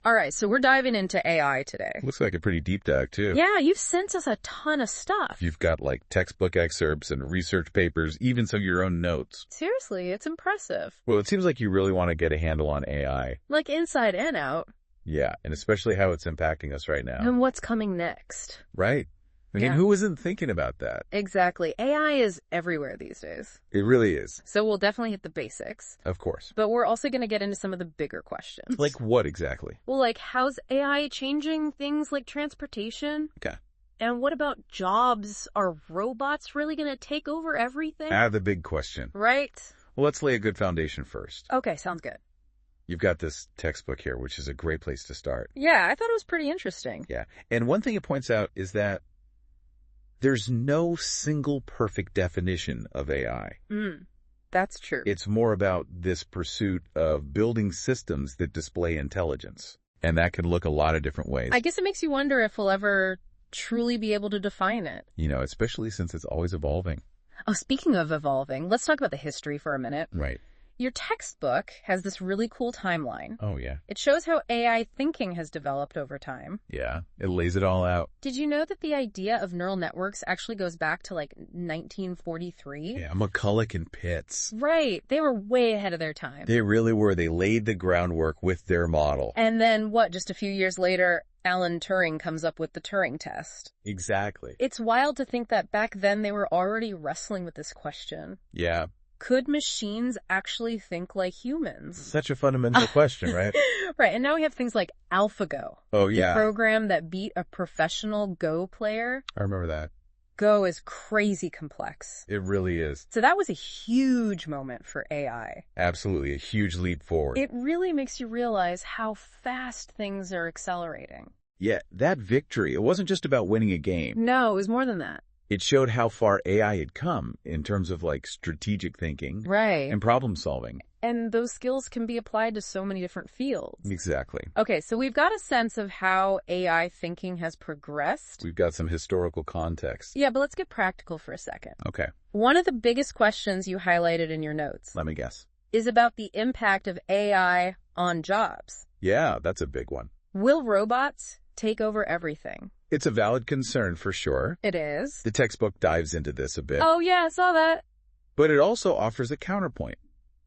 All right, so we're diving into AI today. Looks like a pretty deep dive, too. Yeah, you've sent us a ton of stuff. You've got, like, textbook excerpts and research papers, even some of your own notes. Seriously, it's impressive. Well, it seems like you really want to get a handle on AI. Like inside and out. Yeah, and especially how it's impacting us right now. And what's coming next. Right. I mean, Yeah. who isn't thinking about that? Exactly. AI is everywhere these days. It really is. So we'll definitely hit the basics. Of course. But we're also going to get into some of the bigger questions. Like what exactly? Well, like, how's AI changing things like transportation? Okay. And what about jobs? Are robots really going to take over everything? The big question. Right? Well, let's lay a good foundation first. Okay, sounds good. You've got this textbook here, which is a great place to start. Yeah, I thought it was pretty interesting. Yeah. And one thing it points out is that there's no single perfect definition of AI. That's true. It's more about this pursuit of building systems that display intelligence. And that can look a lot of different ways. I guess it makes you wonder if we'll ever truly be able to define it. You know, especially since it's always evolving. Oh, speaking of evolving, let's talk about the history for a minute. Right. Your textbook has this really cool timeline. Oh, yeah. It shows how AI thinking has developed over time. Yeah. It lays it all out. Did you know that the idea of neural networks actually goes back to like 1943? Yeah. McCulloch and Pitts. Right. They were way ahead of their time. They really were. They laid the groundwork with their model. And then just a few years later, Alan Turing comes up with the Turing test. Exactly. It's wild to think that back then they were already wrestling with this question. Yeah. Could machines actually think like humans? Such a fundamental question, right? Right, and now we have things like AlphaGo. Oh, The yeah. program that beat a professional Go player. I remember that. Go is crazy complex. It really is. So that was a huge moment for AI. Absolutely. A huge leap forward. It really makes you realize how fast things are accelerating. Yeah, that victory, it wasn't just about winning a game. No, it was more than that. It showed how far AI had come in terms of like strategic thinking Right. and problem solving. And those skills can be applied to so many different fields. Exactly. Okay, so we've got a sense of how AI thinking has progressed. We've got some historical context. Yeah, but let's get practical for a second. Okay, One of the biggest questions you highlighted in your notes let me guess. is about the impact of AI on jobs. Yeah, that's a big one. Will robots take over everything? It's a valid concern for sure. It is. The textbook dives into this a bit, Oh, yeah, I saw that. but it also offers a counterpoint.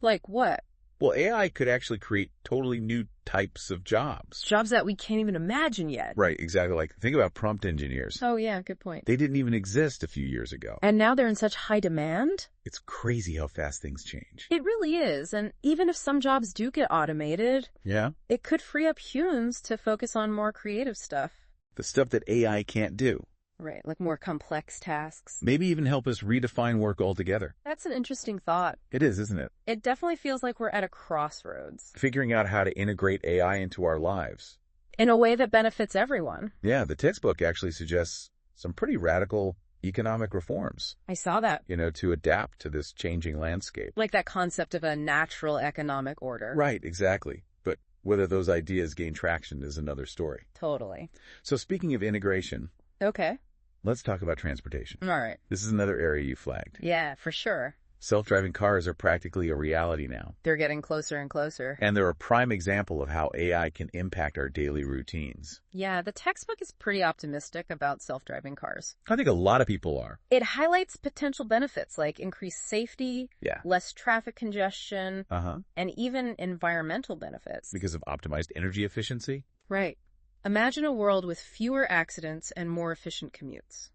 Like what? Well, AI could actually create totally new types of jobs. Jobs that we can't even imagine yet. Right, exactly. Like, think about prompt engineers. Oh, yeah, good point. They didn't even exist a few years ago. And now they're in such high demand? It's crazy how fast things change. It really is. And even if some jobs do get automated, Yeah? it could free up humans to focus on more creative stuff. The stuff that AI can't do. Right, like more complex tasks. Maybe even help us redefine work altogether. That's an interesting thought. It is, isn't it? It definitely feels like we're at a crossroads. Figuring out how to integrate AI into our lives. In a way that benefits everyone. Yeah, the textbook actually suggests some pretty radical economic reforms, I saw that. to adapt to this changing landscape. Like that concept of a natural economic order. Right, exactly. But whether those ideas gain traction is another story. Totally. So speaking of integration, Okay. let's talk about transportation. All right. This is another area you flagged. Yeah, for sure. Self-driving cars are practically a reality now, They're getting closer and closer. and they're a prime example of how AI can impact our daily routines. Yeah, the textbook is pretty optimistic about self-driving cars. I think a lot of people are. It highlights potential benefits like increased safety, Yeah. less traffic congestion, Uh-huh. and even environmental benefits. Because of optimized energy efficiency? Right. Imagine a world with fewer accidents and more efficient commutes.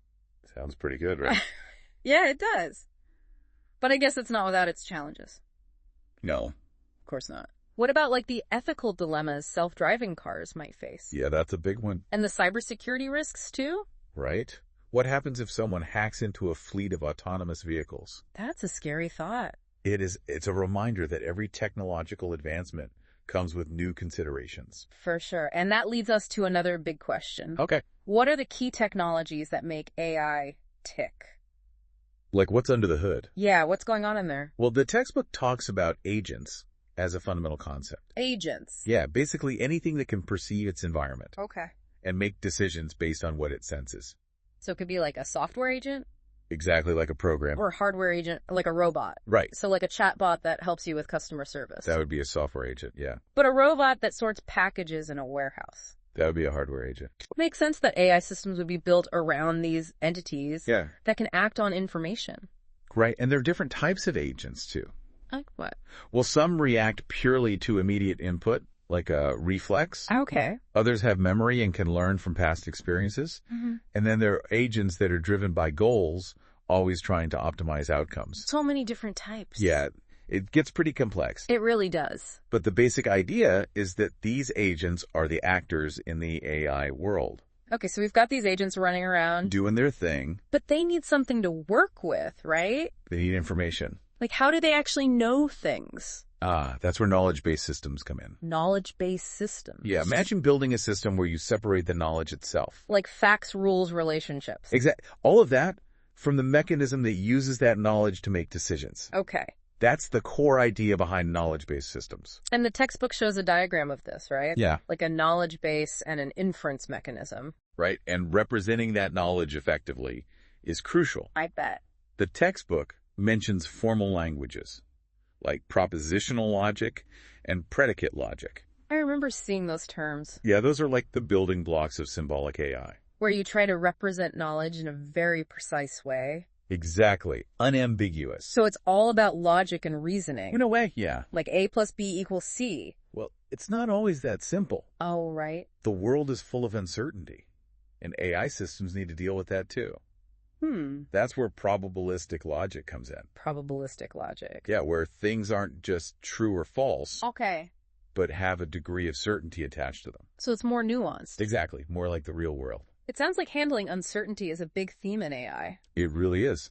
Sounds pretty good, right? Yeah, it does. But I guess it's not without its challenges. No. Of course not. What about like the ethical dilemmas self-driving cars might face? Yeah, that's a big one. And the cybersecurity risks too? Right? What happens if someone hacks into a fleet of autonomous vehicles? That's a scary thought. It's a reminder that every technological advancement comes with new considerations. For sure. And that leads us to another big question. Okay. What are the key technologies that make AI tick? Like what's under the hood? Yeah, what's going on in there? Well, the textbook talks about agents as a fundamental concept. Agents. Yeah, basically anything that can perceive its environment Okay. and make decisions based on what it senses. So it could be like a software agent? Exactly like a program. Or hardware agent, like a robot. Right. So like a chatbot that helps you with customer service. That would be a software agent, yeah. But a robot that sorts packages in a warehouse. That would be a hardware agent. Makes sense that AI systems would be built around these entities Yeah. that can act on information. Right, and there are different types of agents, too. Like what? Well, some react purely to immediate input, like a reflex. Okay. Others have memory and can learn from past experiences. Mm-hmm. And then there are agents that are driven by goals, always trying to optimize outcomes. So many different types. Yeah, it gets pretty complex. It really does. But the basic idea is that these agents are the actors in the AI world, Okay, so we've got these agents running around, doing their thing. but they need something to work with, right? They need information. Like, how do they actually know things? That's where knowledge-based systems come in. Knowledge-based systems. Yeah, imagine building a system where you separate the knowledge itself. Like facts, rules, relationships. All of that from the mechanism that uses that knowledge to make decisions. Okay. That's the core idea behind knowledge-based systems. And the textbook shows a diagram of this, right? Yeah. Like a knowledge base and an inference mechanism. Right? And representing that knowledge effectively is crucial. I bet. The textbook mentions formal languages, like propositional logic and predicate logic. I remember seeing those terms. Yeah, those are like the building blocks of symbolic AI. Where you try to represent knowledge in a very precise way. Exactly. Unambiguous. So it's all about logic and reasoning. In a way, yeah. Like A plus B equals C. Well, it's not always that simple. Oh, right. The world is full of uncertainty, and AI systems need to deal with that too. That's where probabilistic logic comes in. Probabilistic logic. Yeah, where things aren't just true or false, Okay. but have a degree of certainty attached to them. So it's more nuanced. Exactly. More like the real world. It sounds like handling uncertainty is a big theme in AI. It really is.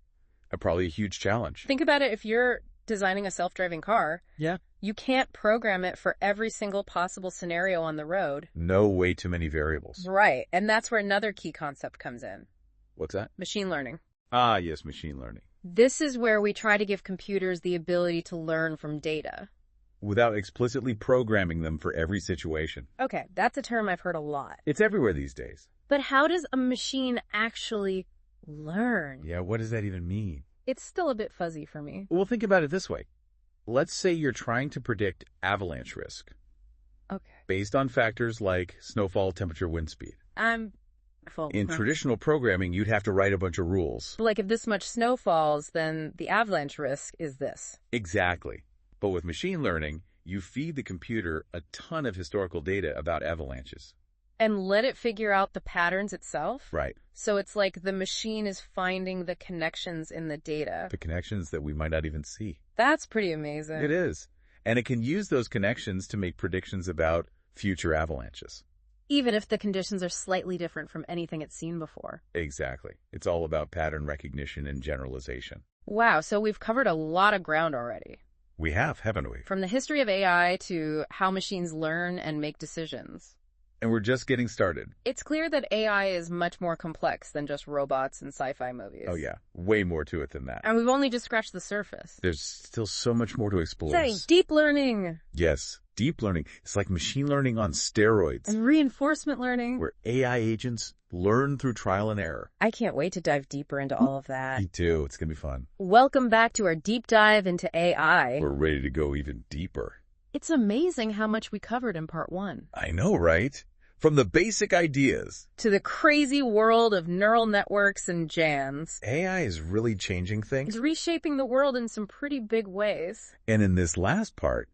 Probably a huge challenge. Think about it, if you're designing a self-driving car, Yeah. you can't program it for every single possible scenario on the road. No, way too many variables. Right. And that's where another key concept comes in. What's that? Machine learning. Yes, machine learning. This is where we try to give computers the ability to learn from data. Without explicitly programming them for every situation. Okay, that's a term I've heard a lot. It's everywhere these days. But how does a machine actually learn? Yeah, what does that even mean? It's still a bit fuzzy for me. Well, think about it this way. Let's say you're trying to predict avalanche risk Okay. based on factors like snowfall, temperature, wind speed. I'm full. In traditional programming, you'd have to write a bunch of rules. Like if this much snow falls, then the avalanche risk is this. Exactly. But with machine learning, you feed the computer a ton of historical data about avalanches. And let it figure out the patterns itself? Right. So it's like the machine is finding the connections in the data. The connections that we might not even see. That's pretty amazing. It is. And it can use those connections to make predictions about future avalanches. Even if the conditions are slightly different from anything it's seen before. Exactly. It's all about pattern recognition and generalization. Wow, so we've covered a lot of ground already. We have, haven't we? From the history of AI to how machines learn and make decisions. And we're just getting started. It's clear that AI is much more complex than just robots and sci-fi movies. Oh yeah, way more to it than that. And we've only just scratched the surface. There's still so much more to explore. Say, deep learning Yes, deep learning. It's like machine learning on steroids, and reinforcement learning. where AI agents learn through trial and error. I can't wait to dive deeper into all of that. Me too. It's going to be fun. Welcome back to our deep dive into AI. We're ready to go even deeper. It's amazing how much we covered in part 1. I know, right? From the basic ideas, To the crazy world of neural networks and GANs. AI is really changing It's things. reshaping the world in some pretty big ways. And in this last part,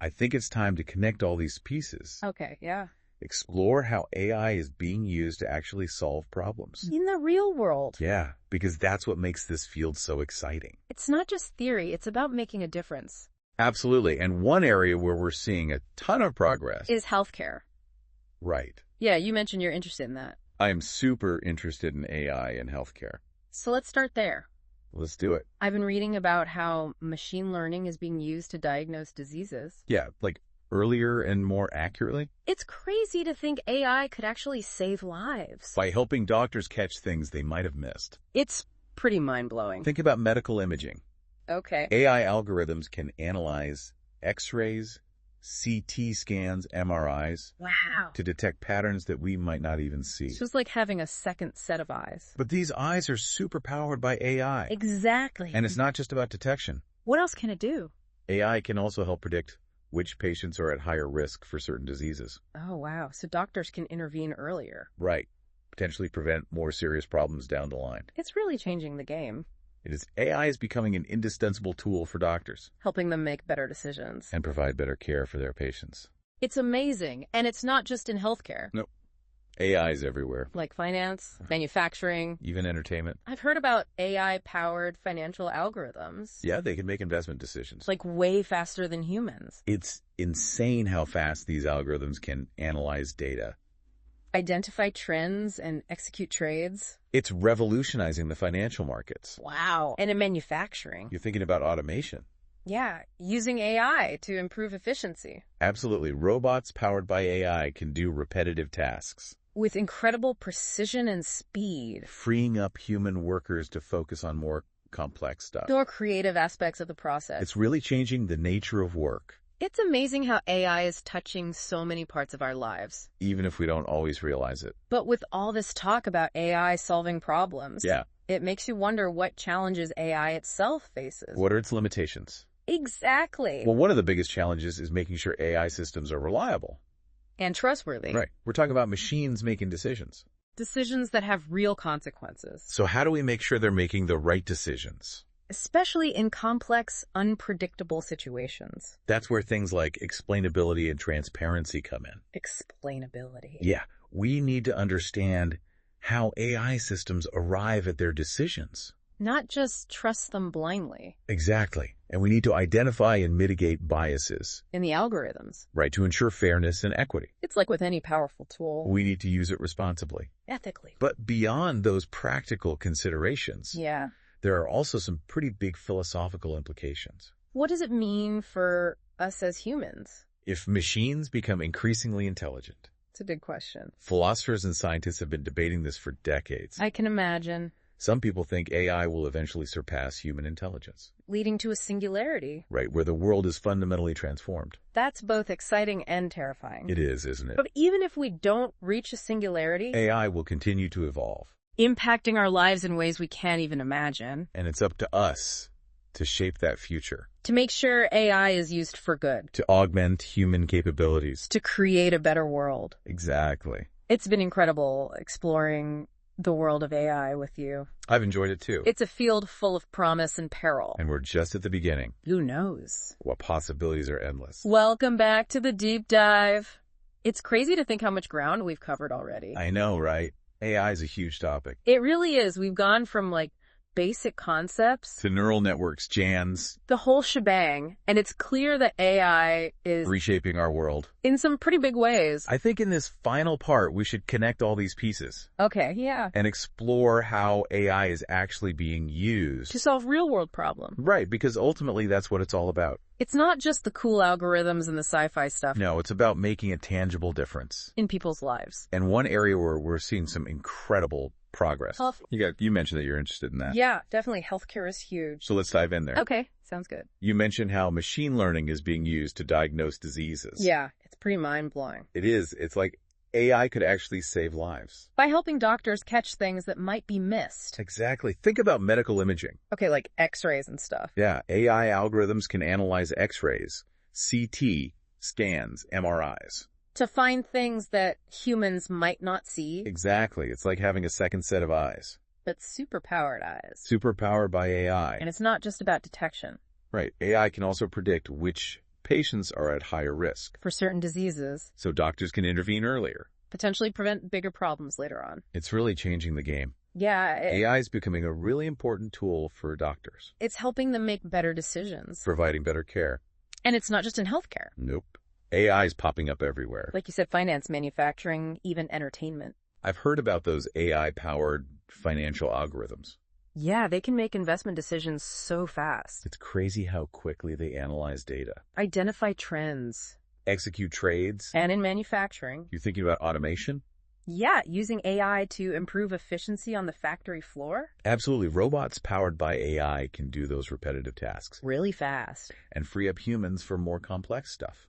I think it's time to connect all these pieces. Okay, yeah. Explore how AI is being used to actually solve problems. In the real world. Yeah, because that's what makes this field so exciting. It's not just theory, it's about making a difference. Absolutely. And one area where we're seeing a ton of progress. Is healthcare. Right. Yeah, you mentioned you're interested in that. I am super interested in AI in healthcare. So let's start there. Let's do it. I've been reading about how machine learning is being used to diagnose diseases. Yeah, like earlier and more accurately. It's crazy to think AI could actually save lives. By helping doctors catch things they might have missed. It's pretty mind-blowing. Think about medical imaging. Okay. AI algorithms can analyze X-rays, CT scans, MRIs, Wow. to detect patterns that we might not even see. It's just like having a second set of eyes. But these eyes are super powered by AI. Exactly. And it's not just about detection. What else can it do? AI can also help predict which patients are at higher risk for certain diseases. Oh, wow. So doctors can intervene earlier. Right. Potentially prevent more serious problems down the line. It's really changing the game, AI is becoming an indispensable tool for doctors helping them make better decisions. and provide better care for their patients. It's amazing. And it's not just in healthcare. Nope. AI is everywhere, Like finance, manufacturing. even entertainment. I've heard about AI-powered financial algorithms. Yeah, they can make investment decisions. It's like way faster than humans. It's insane how fast these algorithms can analyze data. Identify trends and execute trades. It's revolutionizing the financial markets. Wow. And in manufacturing. You're thinking about automation. Yeah, using AI to improve efficiency. Absolutely. Robots powered by AI can do repetitive tasks, With incredible precision and speed. freeing up human workers to focus on more complex stuff. More creative aspects of the process. It's really changing the nature of work, It's amazing how AI is touching so many parts of our lives. even if we don't always realize it. But with all this talk about AI solving problems, Yeah. it makes you wonder what challenges AI itself faces. What are its limitations? Exactly. Well, one of the biggest challenges is making sure AI systems are reliable. And trustworthy. Right. We're talking about machines making decisions. Decisions that have real consequences. So how do we make sure they're making the right decisions? Especially in complex, unpredictable situations. That's where things like explainability and transparency come in. Explainability. Yeah, we need to understand how AI systems arrive at their decisions. Not just trust them blindly. Exactly. And we need to identify and mitigate biases, In the algorithms. right, to ensure fairness and equity. It's like with any powerful tool. We need to use it responsibly. Ethically. But beyond those practical considerations, Yeah. there are also some pretty big philosophical implications. What does it mean for us as humans? If machines become increasingly intelligent, It's a big question. philosophers and scientists have been debating this for decades. I can imagine. Some people think AI will eventually surpass human intelligence, Leading to a singularity. right, where the world is fundamentally transformed. That's both exciting and terrifying. It is, isn't it? But even if we don't reach a singularity, AI will continue to evolve, impacting our lives in ways we can't even imagine, and it's up to us to shape that future, to make sure AI is used for good, to augment human capabilities. to create a better world. Exactly. It's been incredible exploring the world of AI with you. I've enjoyed it too. It's a field full of promise and peril. And we're just at the beginning. Who knows? What possibilities are endless. Welcome back to the deep dive. It's crazy to think how much ground we've covered already. I know, right? AI is a huge topic. It really is. We've gone from like basic concepts, To neural networks, GANs, the whole shebang, and it's clear that AI is reshaping our world. in some pretty big ways. I think in this final part, we should connect all these pieces Okay, yeah. and explore how AI is actually being used. To solve real world problems. Right, because ultimately that's what it's all about. It's not just the cool algorithms and the sci-fi stuff No, it's about making a tangible difference. in people's lives. And one area where we're seeing some incredible progress. Health. You mentioned that you're interested in that. Yeah, definitely. Healthcare is huge. So let's dive in there. Okay, sounds good. You mentioned how machine learning is being used to diagnose diseases. Yeah, it's pretty mind-blowing. It is. It's like AI could actually save lives. By helping doctors catch things that might be missed. Exactly. Think about medical imaging. Okay, like x-rays and stuff. Yeah, AI algorithms can analyze x-rays, CT, scans, MRIs. To find things that humans might not see, Exactly. It's like having a second set of eyes. but super-powered eyes. Superpowered by AI. And it's not just about detection. Right. AI can also predict which patients are at higher risk, For certain diseases, so doctors can intervene earlier. potentially prevent bigger problems later on. It's really changing the game. Yeah, AI is becoming a really important tool for doctors, it's helping them make better decisions. providing better care. And it's not just in healthcare. Nope. AI is popping up everywhere. Like you said, finance, manufacturing, even entertainment. I've heard about those AI-powered financial algorithms. Yeah, they can make investment decisions so fast. It's crazy how quickly they analyze data. Identify trends. Execute trades. And in manufacturing. You're thinking about automation? Yeah, using AI to improve efficiency on the factory floor. Absolutely. Robots powered by AI can do those repetitive tasks Really fast. and free up humans for more complex stuff.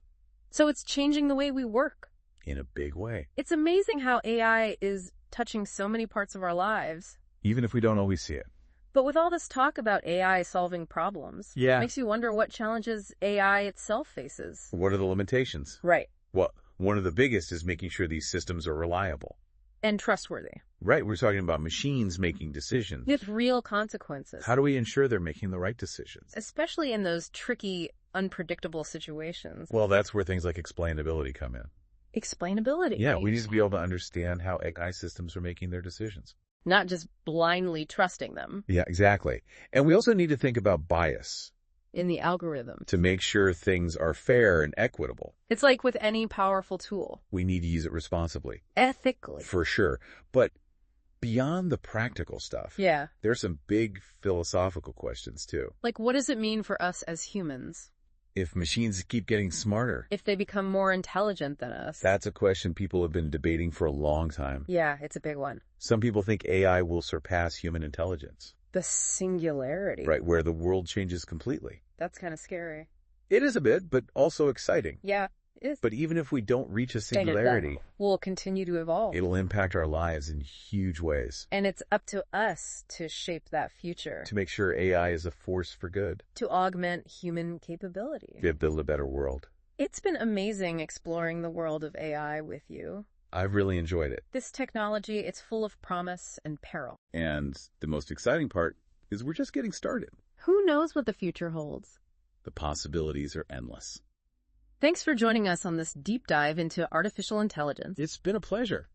So it's changing the way we work. In a big way. It's amazing how AI is touching so many parts of our lives. Even if we don't always see it. But with all this talk about AI solving problems, Yeah. it makes you wonder what challenges AI itself faces. What are the limitations? Right. Well, one of the biggest is making sure these systems are reliable. And trustworthy. Right, we're talking about machines making decisions. With real consequences. How do we ensure they're making the right decisions? Especially in those tricky, unpredictable situations. Well, that's where things like explainability come in. Explainability. Yeah, we need to be able to understand how AI systems are making their decisions. Not just blindly trusting them. Yeah, exactly. And we also need to think about bias In the algorithm. to make sure things are fair and equitable. It's like with any powerful tool. We need to use it responsibly. Ethically. For sure. But beyond the practical stuff, Yeah. there's some big philosophical questions too. Like, what does it mean for us as humans? If machines keep getting smarter, If they become more intelligent than us? that's a question people have been debating for a long time. Yeah, it's a big one. Some people think AI will surpass human intelligence, The singularity. right, where the world changes completely. That's kind of scary. It is a bit, but also exciting. Yeah, it is. But even if we don't reach a singularity, We'll continue to evolve. it'll impact our lives in huge ways. And it's up to us to shape that future. To make sure AI is a force for good, To augment human capability. to build a better world. It's been amazing exploring the world of AI with you. I've really enjoyed it. This technology, it's full of promise and peril. And the most exciting part is we're just getting started. Who knows what the future holds? The possibilities are endless. Thanks for joining us on this deep dive into artificial intelligence. It's been a pleasure.